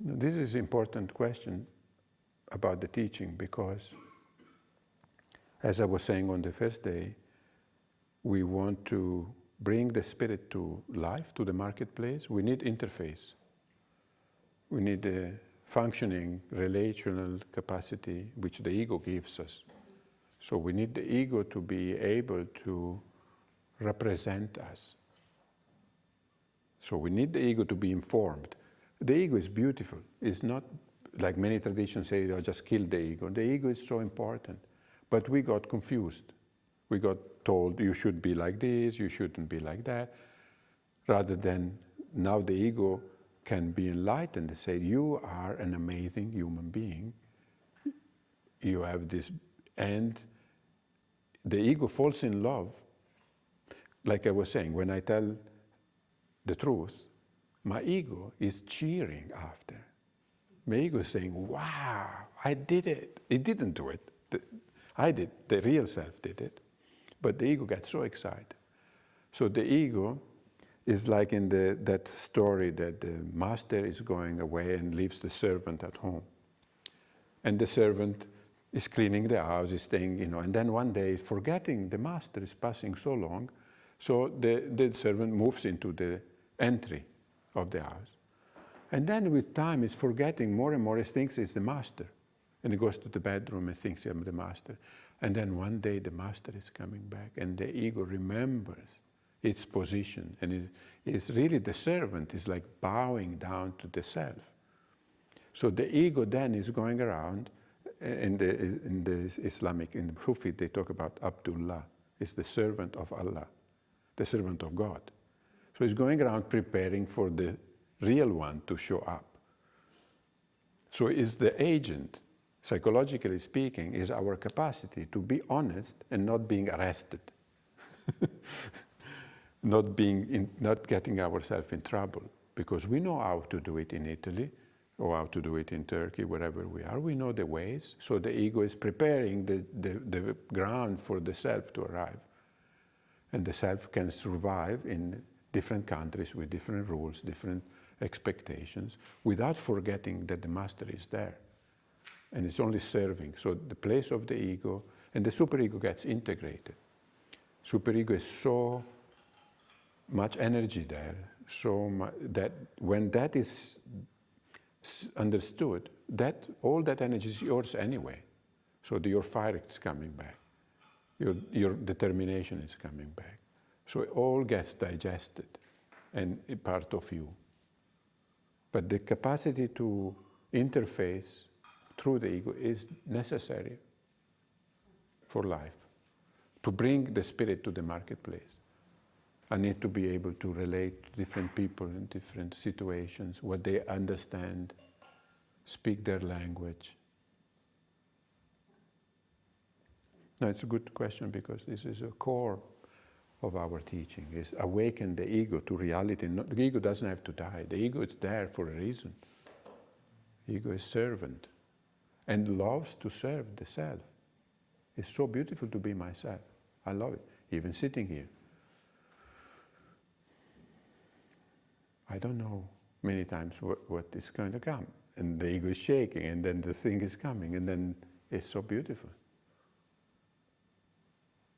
This is an important question about the teaching, because, as I was saying on the first day, we want to bring the spirit to life, to the marketplace. We need interface. We need a functioning relational capacity which the ego gives us. So we need the ego to be able to represent us. So we need the ego to be informed. The ego is beautiful. It's not like many traditions say, oh, just kill the ego. The ego is so important. But we got confused. We got told, you should be like this, you shouldn't be like that. Rather than now the ego can be enlightened and say, you are an amazing human being. You have this, and the ego falls in love. Like I was saying, when I tell the truth, my ego is cheering after. My ego is saying, wow, I did it. It didn't do it. I did. The real self did it. But the ego gets so excited. So the ego is like in that story that the master is going away and leaves the servant at home. And the servant is cleaning the house, is staying, and then one day, forgetting the master is passing so long, so the servant moves into the entry of the house. And then with time, he's forgetting more and more, he thinks it's the master. And he goes to the bedroom and thinks I'm the master. And then one day the master is coming back, and the ego remembers its position. And it's really the servant is like bowing down to the self. So the ego then is going around, in the Islamic, in the Sufi, they talk about Abdullah. It's the servant of Allah, the servant of God. So he's going around preparing for the real one to show up. So is the agent, psychologically speaking, is our capacity to be honest and not being arrested. not getting ourselves in trouble, because we know how to do it in Italy or how to do it in Turkey, wherever we are. We know the ways. So the ego is preparing the ground for the self to arrive. And the self can survive in different countries with different rules, different expectations, without forgetting that the master is there. And it's only serving. So the place of the ego, and the superego gets integrated. Superego is so much energy there, so much that when that is understood, that all that energy is yours anyway. So your fire is coming back, your determination is coming back. So it all gets digested and a part of you. But the capacity to interface through the ego is necessary for life, to bring the spirit to the marketplace. I need to be able to relate to different people in different situations, what they understand, speak their language. No, it's a good question, because this is a core of our teaching, is awaken the ego to reality. The ego doesn't have to die. The ego is there for a reason. The ego is servant and loves to serve the self. It's so beautiful to be myself. I love it, even sitting here. I don't know many times what is going to come. And the ego is shaking, and then the thing is coming, and then it's so beautiful.